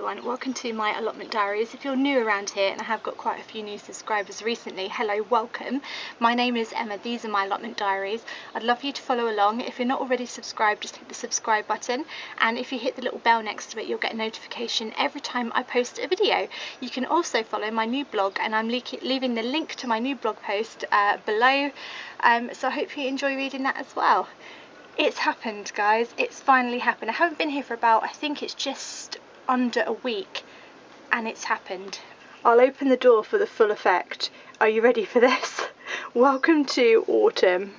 everyone, welcome to my Allotment Diaries. If you're new around here, and I have got quite a few new subscribers recently, hello, welcome. My name is Emma, these are my Allotment Diaries. I'd love you to follow along. If you're not already subscribed, just hit the subscribe button, and if you hit the little bell next to it, you'll get a notification every time I post a video. You can also follow my new blog, and I'm leaving the link to my new blog post below, so I hope you enjoy reading that as well. It's happened, guys, it's finally happened. I haven't been here for about, I think it's just under a week, and it's happened. I'll open the door for the full effect. Are you ready for this? Welcome to autumn.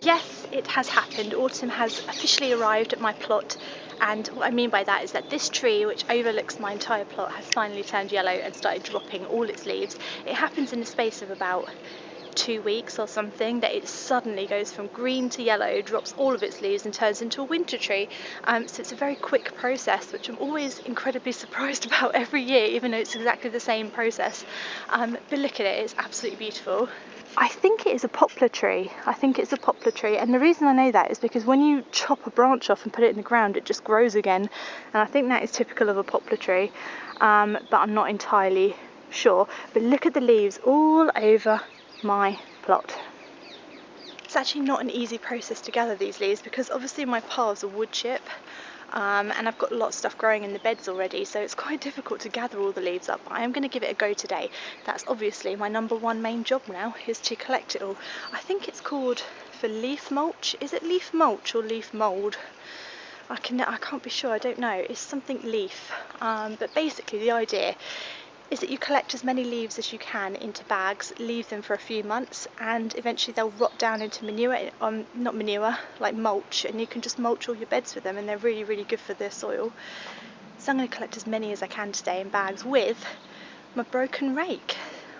Yes, it has happened. Autumn has officially arrived at my plot, and what I mean by that is that this tree, which overlooks my entire plot, has finally turned yellow and started dropping all its leaves. It happens in the space of about 2 weeks or something, that it suddenly goes from green to yellow, drops all of its leaves and turns into a winter tree. So it's a very quick process, which I'm always incredibly surprised about every year, even though it's exactly the same process. But look at it, it's absolutely beautiful. I think it is a poplar tree. I think it's a poplar tree, and the reason I know that is because when you chop a branch off and put it in the ground, it just grows again, and I think that is typical of a poplar tree, but I'm not entirely sure. But look at the leaves all over my plot. It's actually not an easy process to gather these leaves, because obviously my paths are wood chip, and I've got a lot of stuff growing in the beds already, so it's quite difficult to gather all the leaves up. But I am going to give it a go today. That's obviously my #1 main job now, is to collect it all. I think it's called for leaf mulch. Is it leaf mulch or leaf mould? I can't be sure, I don't know. It's something leaf, but basically the idea is that you collect as many leaves as you can into bags, leave them for a few months, and eventually they'll rot down into manure, not manure, like mulch, and you can just mulch all your beds with them, and they're really, really good for the soil. So I'm going to collect as many as I can today in bags with my broken rake.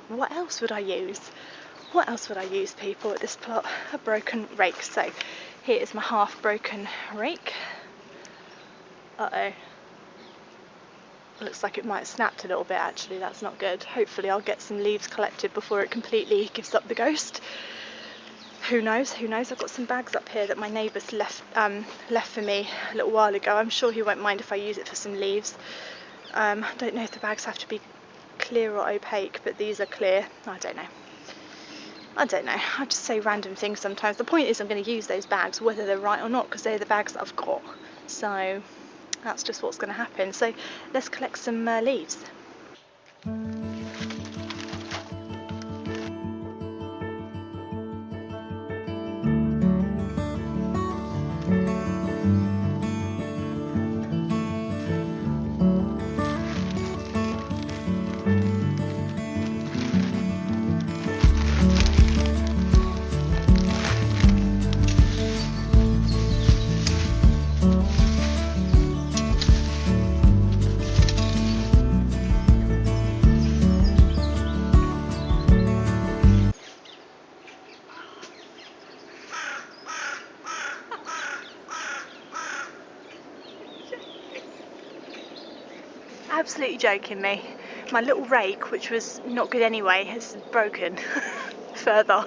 What else would I use? What else would I use, people, at this plot? A broken rake. So here is my half broken rake. Uh-oh. Looks like it might have snapped a little bit, actually. That's not good. Hopefully I'll get some leaves collected before it completely gives up the ghost. Who knows, who knows. I've got some bags up here that my neighbour's left for me a little while ago. I'm sure he won't mind if I use it for some leaves. I don't know if the bags have to be clear or opaque, but these are clear. I don't know. I just say random things sometimes. The point is I'm going to use those bags whether they're right or not, because they're the bags that I've got. So that's just what's going to happen. So let's collect some leaves. Absolutely joking me. My little rake, which was not good anyway, has broken further.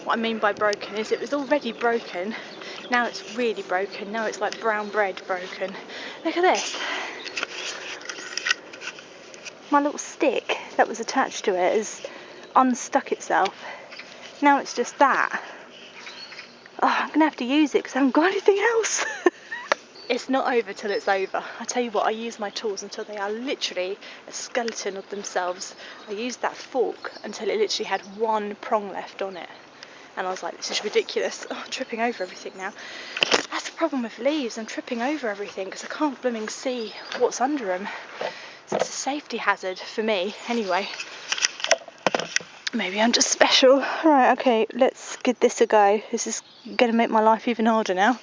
What I mean by broken is it was already broken, now it's really broken, now it's like brown bread broken. Look at this. My little stick that was attached to it has unstuck itself. Now it's just that. Oh, I'm going to have to use it because I haven't got anything else. It's not over till it's over. I tell you what, I use my tools until they are literally a skeleton of themselves. I used that fork until it literally had one prong left on it. And I was like, this is ridiculous. Oh, I'm tripping over everything now. That's the problem with leaves. I'm tripping over everything because I can't blooming see what's under them. So it's a safety hazard for me, anyway. Maybe I'm just special. Right, okay, let's give this a go. This is going to make my life even harder now.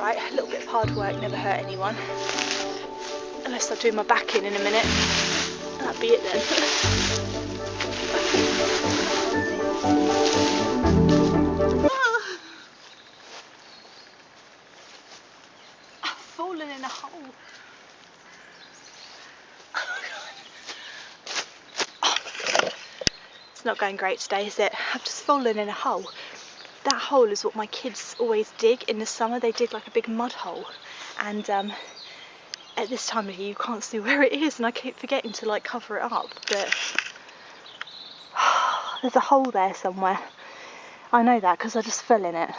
A little bit of hard work never hurt anyone. Unless I do my back in a minute. That'd be it then. I've fallen in a hole. It's not going great today, is it? I've just fallen in a hole. That hole is what my kids always dig in the summer. They dig like a big mud hole, and at this time of year you can't see where it is, and I keep forgetting to like cover it up, but there's a hole there somewhere. I know that because I just fell in it.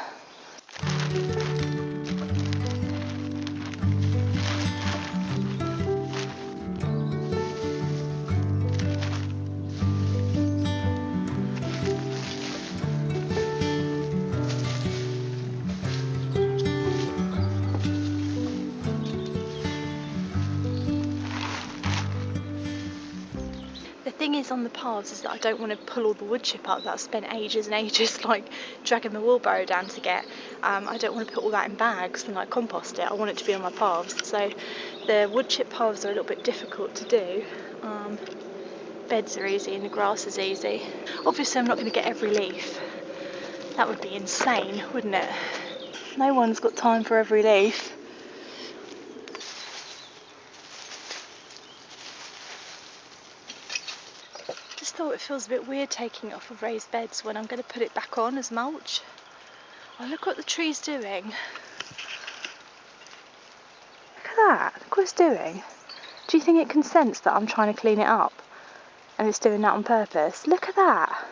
The thing is on the paths is that I don't want to pull all the wood chip up that I've spent ages and ages like dragging the wheelbarrow down to get. I don't want to put all that in bags and like compost it. I want it to be on my paths. So the wood chip paths are a little bit difficult to do. Beds are easy and the grass is easy. Obviously I'm not going to get every leaf. That would be insane, wouldn't it? No one's got time for every leaf. I thought it feels a bit weird taking it off of raised beds when I'm going to put it back on as mulch. Oh, look what the tree's doing. Look at that, look what it's doing. Do you think it can sense that I'm trying to clean it up and it's doing that on purpose? Look at that.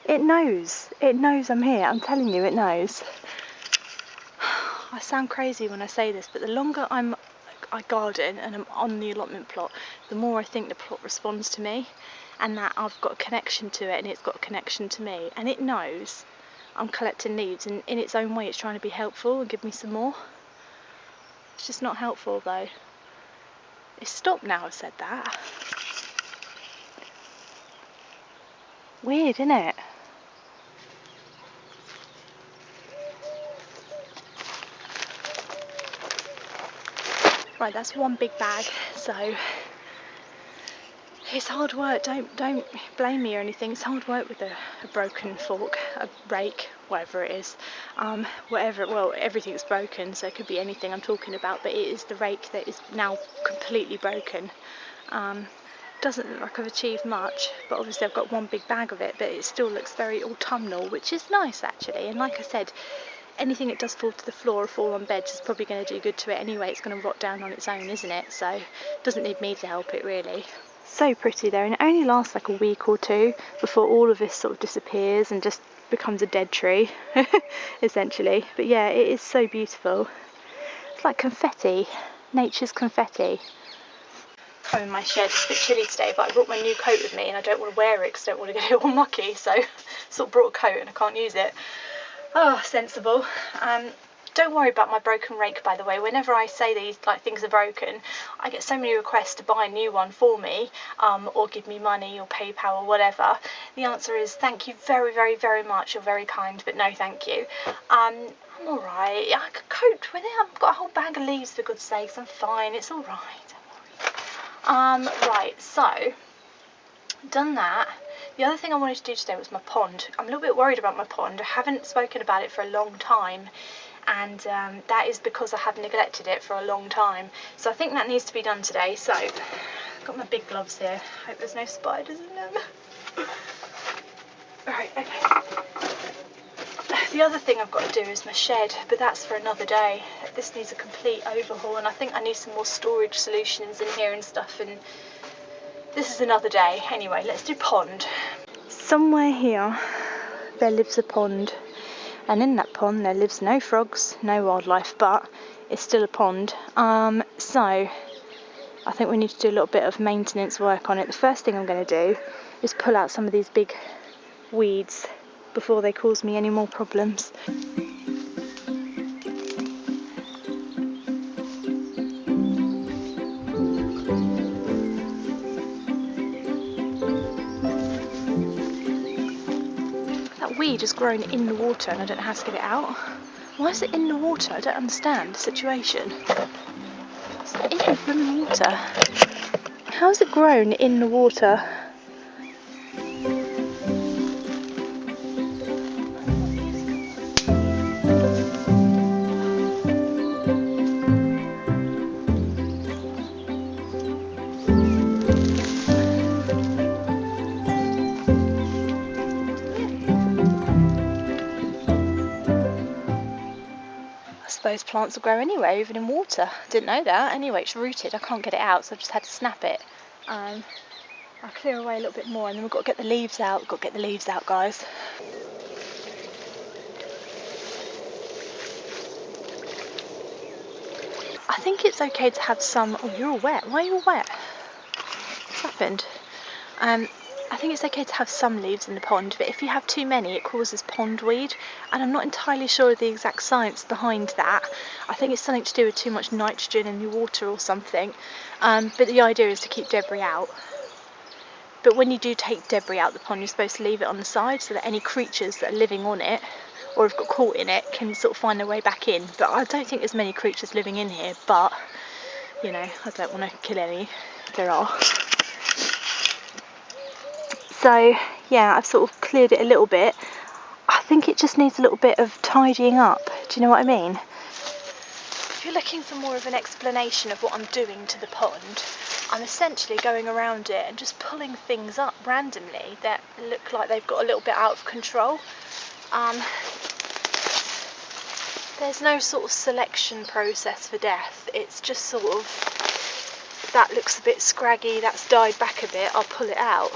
It knows I'm here, I'm telling you it knows. I sound crazy when I say this, but the longer I garden and I'm on the allotment plot, the more I think the plot responds to me, and that I've got a connection to it and it's got a connection to me, and it knows I'm collecting leaves, and in its own way it's trying to be helpful and give me some more. It's just not helpful though. It's stopped now I've said that. Weird, isn't it? Right, that's one big bag, so it's hard work. Don't blame me or anything. It's hard work with a broken fork, a rake, whatever it is. Well, everything's broken, so it could be anything I'm talking about, but it is the rake that is now completely broken. Doesn't look like I've achieved much, but obviously I've got one big bag of it, but it still looks very autumnal, which is nice actually. And like I said, anything that does fall to the floor or fall on beds is probably going to do good to it anyway. It's going to rot down on its own, isn't it? So it doesn't need me to help it really. So pretty though, and it only lasts like a week or two before all of this sort of disappears and just becomes a dead tree essentially. But yeah, it is so beautiful. It's like confetti, nature's confetti. I'm in my shed. It's a bit chilly today, but I brought my new coat with me and I don't want to wear it because I don't want to get it all mucky, so sort of brought a coat and I can't use it. Oh, sensible. Don't worry about my broken rake, by the way. Whenever I say these like things are broken, I get so many requests to buy a new one for me, or give me money or PayPal or whatever. The answer is thank you very, very, very much. You're very kind, but no thank you. I'm alright. I could cope with it. I've got a whole bag of leaves for God's sakes. I'm fine. It's alright. Don't worry. Right, so done that. The other thing I wanted to do today was my pond. I'm a little bit worried about my pond. I haven't spoken about it for a long time, and that is because I have neglected it for a long time. So I think that needs to be done today. So I've got my big gloves here. Hope there's no spiders in them. Right, okay. The other thing I've got to do is my shed, but that's for another day. This needs a complete overhaul, and I think I need some more storage solutions in here and stuff, and this is another day. Anyway, let's do pond. Somewhere here there lives a pond, and in that pond there lives no frogs, no wildlife, but it's still a pond. So I think we need to do a little bit of maintenance work on it. The first thing I'm going to do is pull out some of these big weeds before they cause me any more problems. Weed has grown in the water and I don't know how to get it out. Why is it in the water? I don't understand the situation. It's in the water. How's it grown in the water? I suppose plants will grow anywhere, even in water. Didn't know that. Anyway, it's rooted. I can't get it out, so I just had to snap it. I'll clear away a little bit more, and then we've got to get the leaves out. We've got to get the leaves out, guys. I think it's okay to have some. Oh, you're all wet. Why are you all wet? What's happened? I think it's okay to have some leaves in the pond, but if you have too many, it causes pondweed, and I'm not entirely sure of the exact science behind that. I think it's something to do with too much nitrogen in your water or something, but the idea is to keep debris out. But when you do take debris out the pond, you're supposed to leave it on the side so that any creatures that are living on it or have got caught in it can sort of find their way back in. But I don't think there's many creatures living in here, but you know, I don't want to kill any if there are. So yeah, I've sort of cleared it a little bit. I think it just needs a little bit of tidying up. Do you know what I mean? If you're looking for more of an explanation of what I'm doing to the pond, I'm essentially going around it and just pulling things up randomly that look like they've got a little bit out of control. There's no sort of selection process for death. It's just sort of, that looks a bit scraggy, that's died back a bit, I'll pull it out.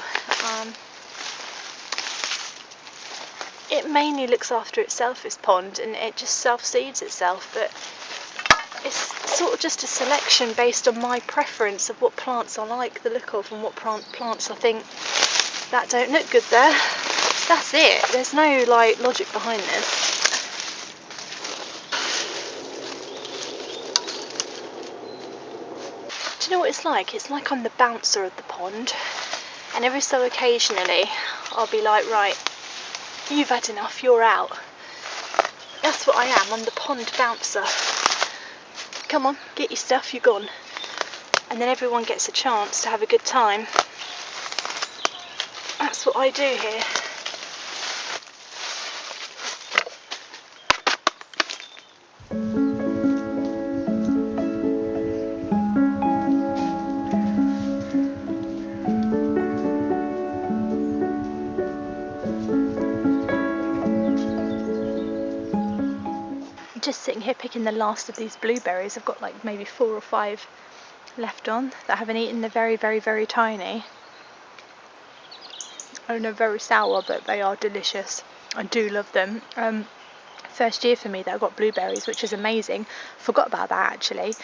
It mainly looks after itself, this pond, and it just self-seeds itself, but it's sort of just a selection based on my preference of what plants I like the look of and what plants I think that don't look good there. That's it. There's no like logic behind this. Do you know what it's like? It's like I'm the bouncer of the pond, and every so occasionally I'll be like, right, you've had enough, you're out. That's what I am, I'm the pond bouncer. Come on, get your stuff, you're gone. And then everyone gets a chance to have a good time. That's what I do here. Just sitting here picking the last of these blueberries. I've got like maybe 4 or 5 left on that I haven't eaten. They're very, very, very tiny. I don't know, very sour, but they are delicious. I do love them. First year for me that I got blueberries, which is amazing. Forgot about that actually.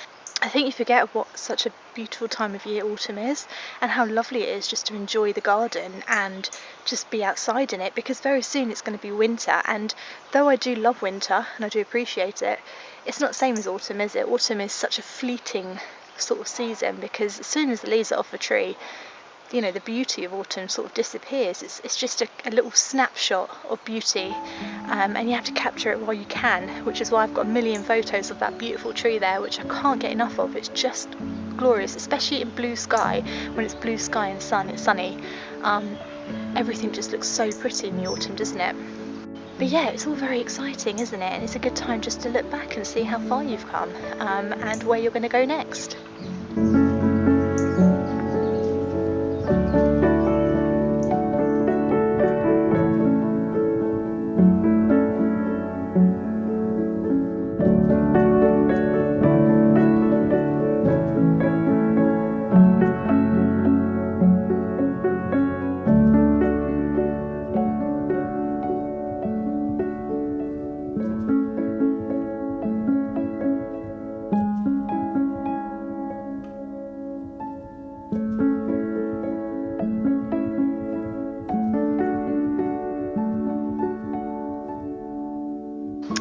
I think you forget what such a beautiful time of year autumn is, and how lovely it is just to enjoy the garden and just be outside in it, because very soon it's going to be winter, and though I do love winter and I do appreciate it, it's not the same as autumn, is it? Autumn is such a fleeting sort of season, because as soon as the leaves are off a tree, you know, the beauty of autumn sort of disappears. It's just a little snapshot of beauty, and you have to capture it while you can, which is why I've got a million photos of that beautiful tree there, which I can't get enough of. It's just glorious, especially in blue sky. When it's blue sky and sun, it's sunny. Everything just looks so pretty in the autumn, doesn't it? But yeah, it's all very exciting, isn't it? And it's a good time just to look back and see how far you've come, and where you're going to go next.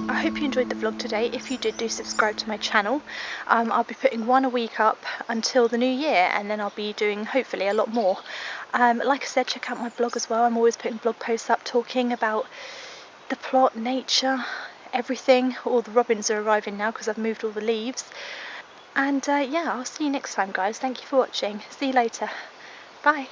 I hope you enjoyed the vlog today. If you did, do subscribe to my channel. I'll be putting one a week up until the new year, and then I'll be doing hopefully a lot more. Like I said, check out my blog as well. I'm always putting blog posts up talking about the plot, nature, everything. All the robins are arriving now because I've moved all the leaves. And yeah, I'll see you next time, guys. Thank you for watching. See you later. Bye.